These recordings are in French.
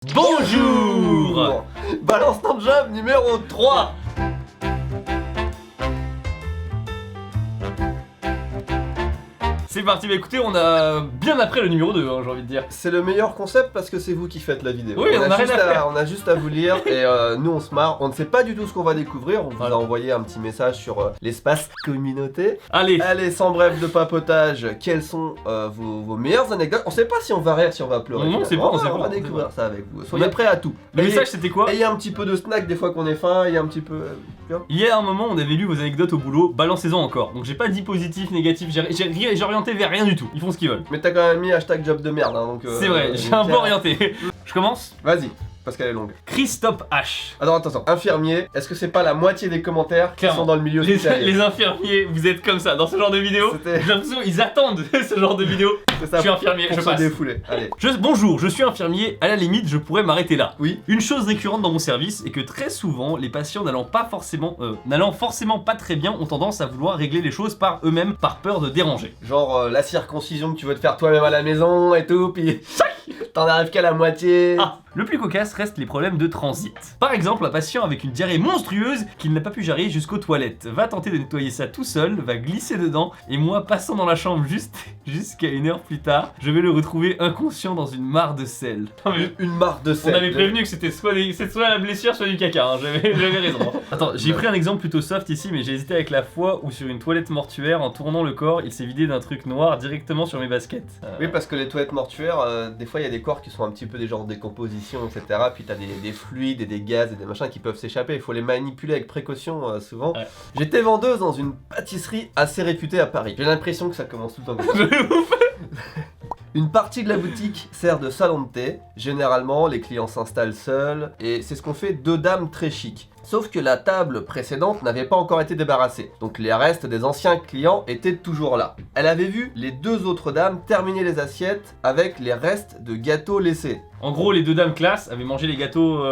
Bonjour. Balance ton job numéro 3. C'est parti, bah écoutez, on a bien après le numéro 2, j'ai envie de dire. C'est le meilleur concept parce que c'est vous qui faites la vidéo. Oui, on a rien à faire. On a juste à vous lire et nous on se marre. On ne sait pas du tout ce qu'on va découvrir. On vous a envoyé un petit message sur l'espace communauté. Allez, Sans bref de papotage, quelles sont vos meilleures anecdotes? On sait pas si on va rire, si on va pleurer. Non, c'est bon, on va découvrir ça avec vous. Soyez prêts à tout. le message c'était quoi? Ayez un petit peu de snack des fois qu'on est faim, ayez un petit peu... Il y a un moment, on avait lu vos anecdotes au boulot, balancez-en encore. Donc j'ai pas dit positif, négatif, j'ai orienté vers rien du tout. Ils font ce qu'ils veulent. Mais t'as quand même mis hashtag job de merde, hein, donc... C'est vrai, j'ai un peu orienté. Je commence? Vas-y, parce qu'elle est longue. Christophe H. Attends, infirmier, est-ce que c'est pas la moitié des commentaires qui sont dans le milieu hospitalier? Les infirmiers, vous êtes comme ça, dans ce genre de vidéo. J'ai l'impression qu'ils attendent ce genre de vidéo. Ça, je suis infirmier, pour je se passe. défouler. Allez. Bonjour, je suis infirmier, à la limite je pourrais m'arrêter là. Oui. Une chose récurrente dans mon service est que très souvent, les patients n'allant forcément pas très bien ont tendance à vouloir régler les choses par eux-mêmes, par peur de déranger. Genre la circoncision que tu veux te faire toi-même à la maison et tout, puis t'en arrives qu'à la moitié. Ah, le plus cocasse reste les problèmes de transit. Par exemple, un patient avec une diarrhée monstrueuse qu'il n'a pas pu gérer jusqu'aux toilettes va tenter de nettoyer ça tout seul, va glisser dedans, et moi passant dans la chambre jusqu'à une heure plus tard, je vais le retrouver inconscient dans une mare de sel. Une mare de sel. On avait prévenu que c'était soit la blessure, soit du caca, hein. J'avais raison. Attends, j'ai pris un exemple plutôt soft ici, mais j'ai hésité avec la fois où sur une toilette mortuaire, en tournant le corps, il s'est vidé d'un truc noir directement sur mes baskets. Oui, parce que les toilettes mortuaires, des fois il y a des corps qui sont un petit peu des genres de décomposition, etc. Puis t'as des fluides et des gaz et des machins qui peuvent s'échapper. Il faut les manipuler avec précaution souvent. Ouais. J'étais vendeuse dans une pâtisserie assez réputée à Paris. J'ai l'impression que ça commence tout le temps comme ça. Une partie de la boutique sert de salon de thé. Généralement, les clients s'installent seuls et c'est ce qu'ont fait deux dames très chics. Sauf que la table précédente n'avait pas encore été débarrassée, donc les restes des anciens clients étaient toujours là. Elle avait vu les deux autres dames terminer les assiettes avec les restes de gâteaux laissés. En gros, les deux dames classe avaient mangé les gâteaux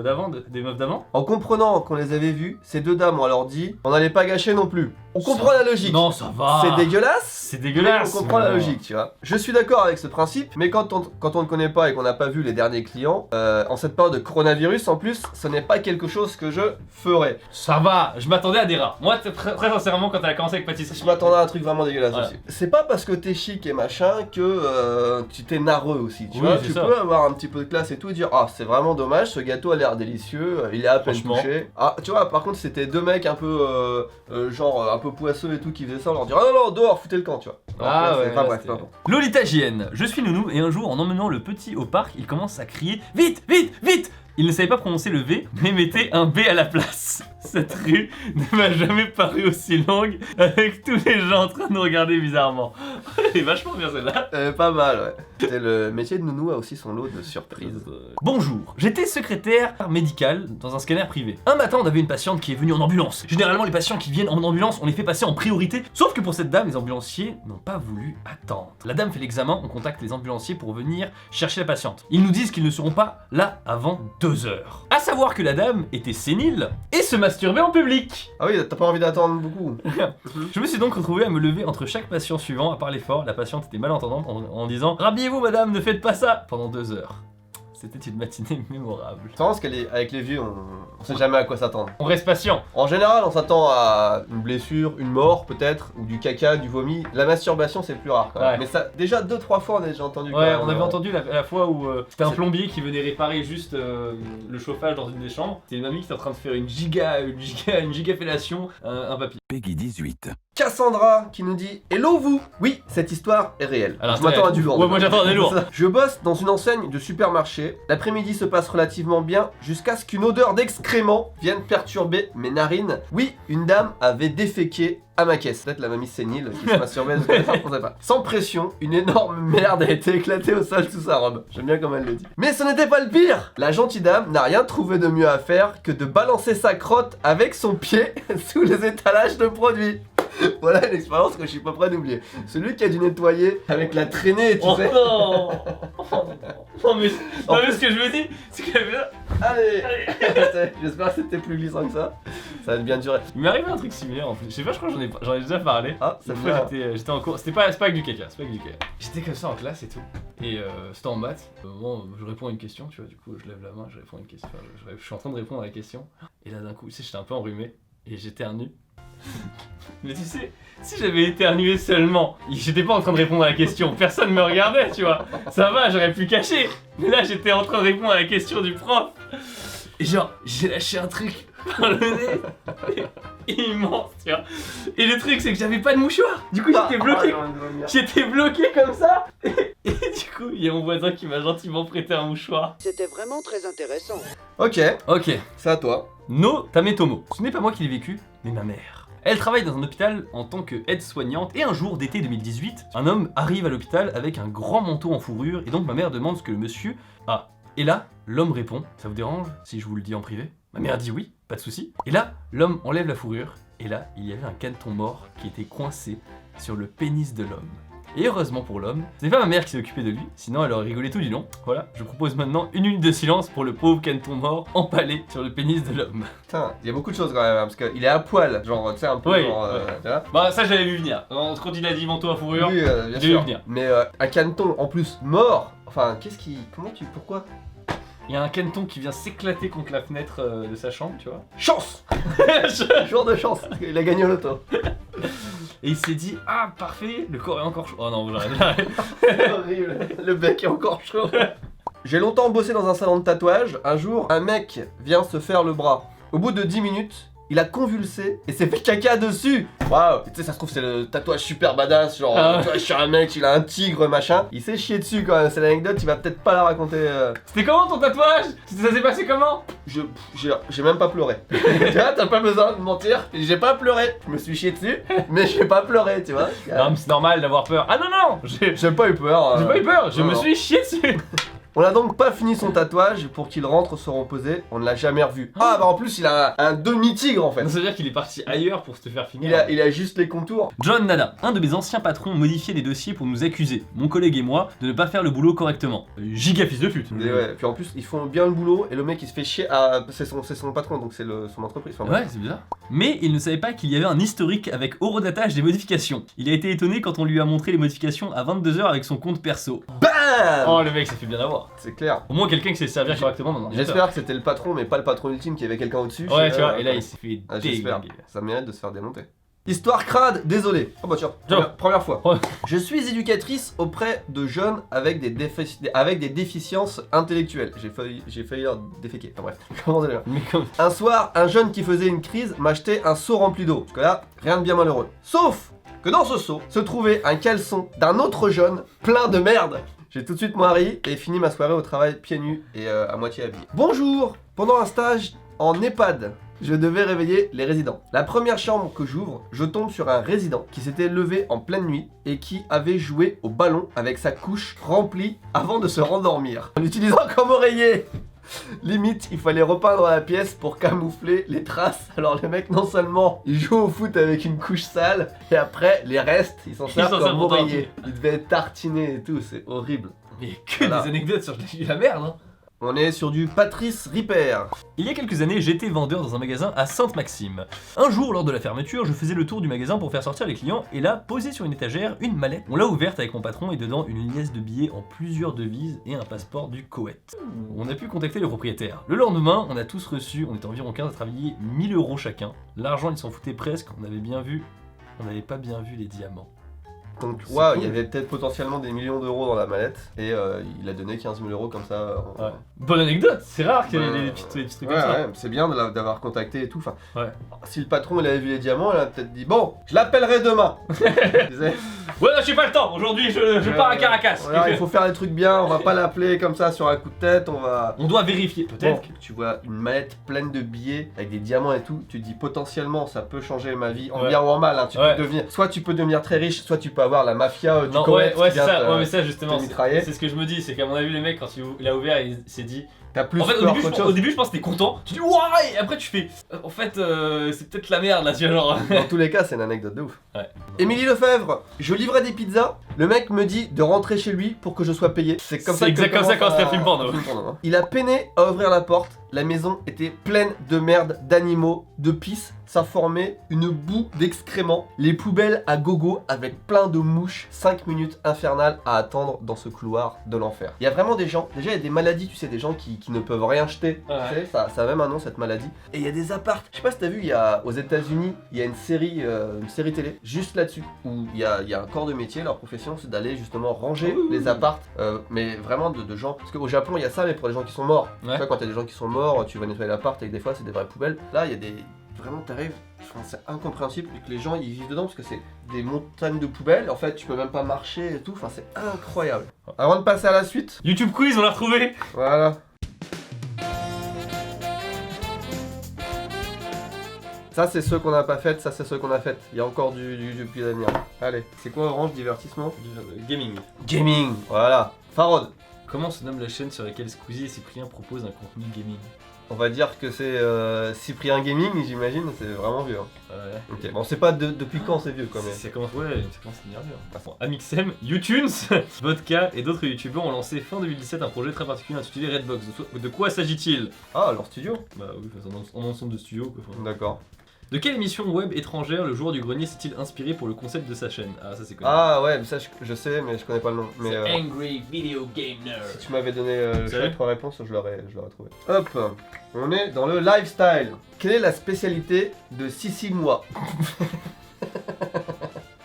d'avant, des meufs d'avant. En comprenant qu'on les avait vus, ces deux dames, on leur dit on n'allait pas gâcher non plus. On comprend la logique. Non, ça va. C'est dégueulasse. C'est dégueulasse. Mais on comprend la logique, tu vois. Je suis d'accord avec ce principe, mais quand on ne connaît pas et qu'on n'a pas vu les derniers clients, en cette période de coronavirus, en plus, ce n'est pas quelque chose que je ferais. Ça va, je m'attendais à des rats. Moi, très sincèrement, quand elle a commencé avec pâtisserie, Je m'attendais à un truc vraiment dégueulasse voilà. aussi. C'est pas parce que t'es chic et machin que tu t'es narreux aussi, tu Oui, vois. c'est Tu ça. peux avoir un petit peu de classe et tout et dire ah c'est vraiment dommage, ce gâteau a l'air délicieux, il est à peine Franchement. touché. Ah tu vois, par contre c'était deux mecs un peu genre un peu poisseux et tout qui faisaient ça, on leur dit ah non dehors, foutez le camp, tu vois. Ah Alors, ouais, enfin là, bref, c'était- peu importe. Lolita JN, je suis nounou et un jour en emmenant le petit au parc, il commence à crier vite, vite, vite. Il ne savait pas prononcer le V, mais mettait un B à la place. Cette rue ne m'a jamais paru aussi longue, avec tous les gens en train de nous regarder bizarrement. Elle est vachement bien celle-là. Pas mal, ouais. C'était le métier de nounou a aussi son lot de surprises. Bonjour, j'étais secrétaire médicale dans un scanner privé. Un matin, on avait une patiente qui est venue en ambulance. Généralement, les patients qui viennent en ambulance, on les fait passer en priorité. Sauf que pour cette dame, les ambulanciers n'ont pas voulu attendre. La dame fait l'examen, on contacte les ambulanciers pour venir chercher la patiente. Ils nous disent qu'ils ne seront pas là avant 2 heures. À savoir que la dame était sénile et se masturbait en public. Ah oui, t'as pas envie d'attendre beaucoup. Je me suis donc retrouvé à me lever entre chaque patient suivant. À part l'effort, la patiente était malentendante en disant « Rhabillez-vous madame, ne faites pas ça !» pendant 2 heures. C'était une matinée mémorable. C'est marrant parce qu'avec les vieux, on sait jamais à quoi s'attendre. On reste patient. En général, on s'attend à une blessure, une mort peut-être, ou du caca, du vomi. La masturbation, c'est plus rare quand même. Ouais. Mais ça, déjà 2-3 fois, on a déjà entendu. quand Ouais, même, on avait entendu la fois où c'était un plombier qui venait réparer juste le chauffage dans une des chambres. C'était une mamie qui était en train de faire une giga fellation, un papy. Peggy 18. Cassandra qui nous dit hello vous. Oui, cette histoire est réelle. Alors, je m'attends à du lourd. Ouais, moi j'attends à du lourd. Je bosse dans une enseigne de supermarché. L'après-midi se passe relativement bien jusqu'à ce qu'une odeur d'excréments vienne perturber mes narines. Oui, une dame avait déféqué à ma caisse. Peut-être la mamie sénile qui se masturbait, on sait pas. Sans pression, une énorme merde a été éclatée au sol sous sa robe. J'aime bien comme elle le dit. Mais ce n'était pas le pire. La gentille dame n'a rien trouvé de mieux à faire que de balancer sa crotte avec son pied sous les étalages de produits. Voilà une expérience que je suis pas prêt d'oublier. Celui qui a dû nettoyer avec la traînée, tu sais. Non. Non mais ce que je me dis, c'est qu'elle fait ça. Allez. J'espère que c'était plus glissant que ça. Ça va bien durer. Il m'est arrivé un truc similaire en plus. Je sais pas, je crois que j'en ai déjà parlé. Ah, ça Une me fois vient. j'étais en cours, c'est pas avec du caca, c'est pas avec du caca. J'étais comme ça en classe et tout. Et c'était en maths. Au moment où je réponds à une question, tu vois, du coup je lève la main, je réponds à une question. Enfin, je suis en train de répondre à la question. Et là d'un coup, tu sais, j'étais un peu enrhumé et j'éternue. Mais tu sais, si j'avais éternué seulement, j'étais pas en train de répondre à la question, personne me regardait, tu vois. Ça va, j'aurais pu cacher. Mais là, j'étais en train de répondre à la question du prof. Et genre, j'ai lâché un truc par le nez. Immense, tu vois. Et le truc, c'est que j'avais pas de mouchoir. Du coup, j'étais bloqué. J'étais bloqué comme ça. Et du coup, il y a mon voisin qui m'a gentiment prêté un mouchoir. C'était vraiment très intéressant. Ok, Ok. c'est à toi. No Tametomo. Ce n'est pas moi qui l'ai vécu, mais ma mère. Elle travaille dans un hôpital en tant qu'aide-soignante et un jour d'été 2018, un homme arrive à l'hôpital avec un grand manteau en fourrure et donc ma mère demande ce que le monsieur a. Et là, l'homme répond « Ça vous dérange si je vous le dis en privé ?» Ma mère dit oui, pas de souci. Et là, l'homme enlève la fourrure et là, il y avait un caneton mort qui était coincé sur le pénis de l'homme. Et heureusement pour l'homme, ce n'est pas ma mère qui s'est occupée de lui, sinon elle aurait rigolé tout du long. Voilà, je propose maintenant une minute de silence pour le pauvre caneton mort empalé sur le pénis de l'homme. Putain, il y a beaucoup de choses quand même, hein, parce qu'il est à poil, genre, tu sais, un peu Oui, genre. ouais. Tu vois Bah ça j'avais vu venir. Quand il a dit manteau à fourrure, Oui, bien j'ai vu sûr. venir. Mais un caneton en plus mort, enfin, qu'est-ce qui. Comment tu. Pourquoi il y a un caneton qui vient s'éclater contre la fenêtre de sa chambre, tu vois. Chance Jour de chance, parce qu'il a gagné au loto. Et il s'est dit, ah parfait, le corps est encore chaud. Oh non, j'arrête. C'est horrible, le bec est encore chaud. J'ai longtemps bossé dans un salon de tatouage. Un jour, un mec vient se faire le bras. Au bout de 10 minutes, il a convulsé et s'est fait caca dessus. Waouh. Tu sais, ça se trouve, c'est le tatouage super badass. Genre, Ah ouais. tatouage sur un mec, il a un tigre, machin. Il s'est chié dessus quand même. C'est l'anecdote, il va peut-être pas la raconter. C'était comment ton tatouage? Ça s'est passé comment? J'ai même pas pleuré. Tu vois, t'as pas besoin de mentir. J'ai pas pleuré. Je me suis chié dessus, mais j'ai pas pleuré, tu vois. Non mais c'est normal d'avoir peur. Ah non non, j'ai J'ai pas eu peur. pas eu peur, je non, me non. suis chié dessus. On n'a donc pas fini son tatouage pour qu'il rentre se reposer. On ne l'a jamais revu. Ah bah en plus il a un demi-tigre en fait. Ça veut dire qu'il est parti ailleurs pour se faire finir. Il a juste les contours. John Nada, un de mes anciens patrons, modifiait les dossiers pour nous accuser, mon collègue et moi, de ne pas faire le boulot correctement. Giga fils de pute. Et ouais, puis en plus ils font bien le boulot et le mec il se fait chier à... C'est son patron donc c'est son entreprise. Enfin, bref. Ouais, c'est bizarre. Mais il ne savait pas qu'il y avait un historique avec horodatage des modifications. Il a été étonné quand on lui a montré les modifications à 22h avec son compte perso. BAM Oh le mec s'est fait bien avoir. C'est clair. Au moins quelqu'un qui sait se servir correctement dans un ordinateur. J'espère que c'était le patron mais pas le patron ultime, qu'il y avait quelqu'un au-dessus. Ouais, tu vois, et là il s'est fait J'espère. déglinguer. Ça mérite de se faire démonter. Histoire crade, désolé. Oh bah tiens, Ciao. première fois. Ouais. Je suis éducatrice auprès de jeunes avec des déficiences intellectuelles. J'ai failli leur déféquer. Enfin bref, comment ça va ? Mais comme... Un soir, un jeune qui faisait une crise m'achetait un seau rempli d'eau. Parce que là, rien de bien malheureux. Sauf que dans ce seau se trouvait un caleçon d'un autre jeune plein de merde. J'ai tout de suite moins ri et fini ma soirée au travail pieds nus et à moitié habillé. Bonjour. Pendant un stage en EHPAD, je devais réveiller les résidents. La première chambre que j'ouvre, je tombe sur un résident qui s'était levé en pleine nuit et qui avait joué au ballon avec sa couche remplie avant de se rendormir, en l'utilisant comme oreiller. Limite, il fallait repeindre la pièce pour camoufler les traces. Alors le mec, non seulement il joue au foot avec une couche sale, et après les restes, ils s'en servent comme pour oreiller. Il devait être tartiné et tout, c'est horrible. Mais que Voilà. des anecdotes sur la merde hein. On est sur du Patrice Ripper. Il y a quelques années, j'étais vendeur dans un magasin à Sainte-Maxime. Un jour, lors de la fermeture, je faisais le tour du magasin pour faire sortir les clients et là, posée sur une étagère, une mallette. On l'a ouverte avec mon patron et dedans une liasse de billets en plusieurs devises et un passeport du Koweït. On a pu contacter le propriétaire. Le lendemain, on a tous reçu, on était environ 15 à travailler, 1000 € chacun. L'argent, ils s'en foutaient presque, on n'avait pas bien vu les diamants. Donc, C'est waouh, cool. il y avait peut-être potentiellement des millions d'euros dans la mallette et il a donné 15 000 € comme ça. Ouais. Bonne anecdote, c'est rare qu'il y ait Ouais, des petits trucs Ouais, comme ça. ouais, c'est bien d'avoir contacté et tout. Enfin, Ouais. si le patron il avait vu les diamants, il a peut-être dit bon, je l'appellerai demain. Il disait, Ouais, non, j'ai pas le temps, aujourd'hui je pars à Caracas. voilà, il faut faire des trucs bien, on va pas l'appeler comme ça sur un coup de tête, on va. On doit vérifier, peut-être. Bon, tu vois une mallette pleine de billets avec des diamants et tout, tu te dis potentiellement ça peut changer ma vie en Ouais. bien ou en mal. Hein. Ouais. Soit tu peux devenir très riche, soit tu peux avoir la mafia du Non, Koweït ouais, qui c'est vient ça, ouais, mais ça justement, te mitrailler. c'est ce que je me dis, c'est qu'à mon avis, le mec, quand il a ouvert, il s'est dit. T'as plus En fait, peur qu'autre au chose. début, je pense que t'es content, tu dis ouais, et après tu fais. En fait, c'est peut-être la merde là, tu vois, genre. Dans tous les cas, c'est une anecdote de ouf. Ouais. Émilie Lefebvre, je livrais des pizzas. Le mec me dit de rentrer chez lui pour que je sois payé. C'est comme ça. C'est exact comme ça quand c'était un film porno. Hein. Il a peiné à ouvrir la porte. La maison était pleine de merde, d'animaux, de pisse. Ça formait une boue d'excréments. Les poubelles à gogo avec plein de mouches. 5 minutes infernales à attendre dans ce couloir de l'enfer. Il y a vraiment des gens. Déjà, il y a des maladies, tu sais, des gens qui ne peuvent rien jeter. Ouais. Tu sais, ça a même un nom cette maladie. Et il y a des apparts. Je sais pas si t'as vu, il y a aux États-Unis, il y a une série télé juste là-dessus où il y a un corps de métier. Leur profession, c'est d'aller justement ranger les apparts, mais vraiment de gens. Parce qu'au Japon, il y a ça, mais pour les gens qui sont morts. Ouais. Tu vois, quand il y a des gens qui sont morts, tu vas nettoyer l'appart et des fois, c'est des vraies poubelles. Là, il y a des. Vraiment, t'arrives, enfin, c'est incompréhensible que les gens ils vivent dedans parce que c'est des montagnes de poubelles. En fait, tu peux même pas marcher et tout. Enfin, c'est incroyable. Avant de passer à la suite, YouTube quiz, on l'a retrouvé. voilà. Ça, c'est ceux qu'on n'a pas fait, ça, c'est ceux qu'on a fait. Il y a encore du plus d'avenir. Allez, c'est quoi Orange Divertissement? Gaming. Gaming, voilà. Farod, Comment se nomme la chaîne sur laquelle Squeezie et Cyprien proposent un contenu gaming? on va dire que c'est Cyprien Gaming, j'imagine, c'est vraiment vieux. Hein. Ouais. Ok, bon, c'est pas depuis quand c'est vieux quand même. Ça commence, ouais, ça commence à devenir vieux. Bon, Amixem, YouTunes, Vodka et d'autres youtubeurs ont lancé fin 2017 un projet très particulier intitulé Redbox. De quoi s'agit-il? Ah, leur studio. Bah oui, c'est un ensemble de studios quoi. Enfin. D'accord. De quelle émission web étrangère le joueur du grenier s'est-il inspiré pour le concept de sa chaîne? Ah, ça c'est connu. Ah ouais, mais ça je sais, mais je connais pas le nom. Mais C'est Angry Video Game Nerd. si tu m'avais donné le choix Sérieux de 3 réponses, je l'aurais trouvé. Hop, on est dans le lifestyle. Quelle est la spécialité de Sissi Moi?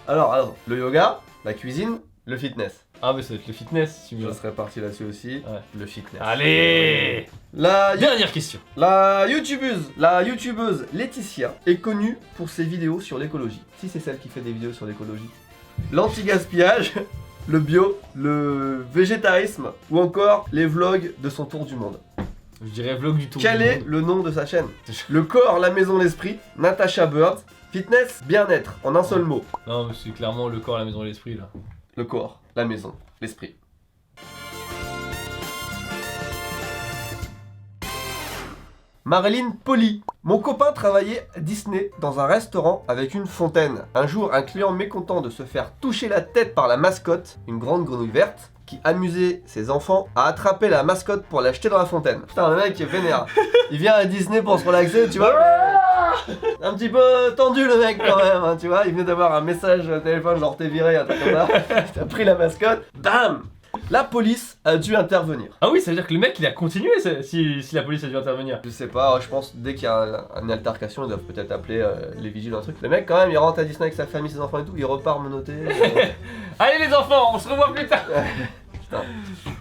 alors, le yoga, la cuisine, le fitness. Ah, mais ça va être le fitness, si tu Je veux. serais parti là-dessus aussi. Ouais. Le fitness. Allez! Dernière question. La youtubeuse Laetitia est connue pour ses vidéos sur l'écologie. Si c'est celle qui fait des vidéos sur l'écologie. L'anti-gaspillage, le bio, le végétarisme ou encore les vlogs de son tour du monde. Je dirais vlog du tour. Quel du est monde. le nom de sa chaîne? Le corps, la maison, l'esprit, Natasha Bird, fitness, bien-être, en un seul mot. Non, mais c'est clairement le corps, la maison et l'esprit là. Le corps, la maison, l'esprit. Marilyn Poli. Mon copain travaillait à Disney dans un restaurant avec une fontaine. Un jour, un client mécontent de se faire toucher la tête par la mascotte, une grande grenouille verte, qui amusait ses enfants, a attrapé la mascotte pour la jeter dans la fontaine. Putain, le mec est vénère. Il vient à Disney pour se relaxer, tu vois. Un petit peu tendu le mec quand même, hein, tu vois. Il venait d'avoir un message au téléphone, genre t'es viré, un truc comme ça. T'as pris la mascotte, bam. La police a dû intervenir. Ah oui, ça veut dire que le mec il a continué si la police a dû intervenir. Je sais pas, je pense dès qu'il y a une altercation, ils doivent peut-être appeler les vigiles ou un truc. Le mec quand même, il rentre à Disney avec sa famille, ses enfants et tout, il repart menotté. Allez les enfants, on se revoit plus tard. Putain.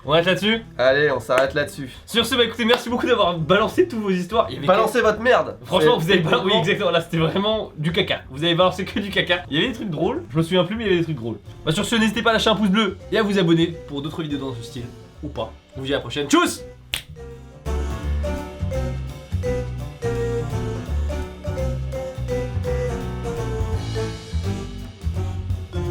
On reste là-dessus. Allez, on s'arrête là-dessus. Sur ce, bah écoutez, merci beaucoup d'avoir balancé toutes vos histoires. Il y avait Balancez votre merde. Franchement, C'est- vous avez balancé. Oui, exactement. Là, c'était vraiment du caca. Vous avez balancé que du caca. Il y avait des trucs drôles. Je me souviens plus, mais il y avait des trucs drôles. Bah, sur ce, n'hésitez pas à lâcher un pouce bleu et à vous abonner pour d'autres vidéos dans ce style. Ou pas. On vous dit à la prochaine. Tchuss!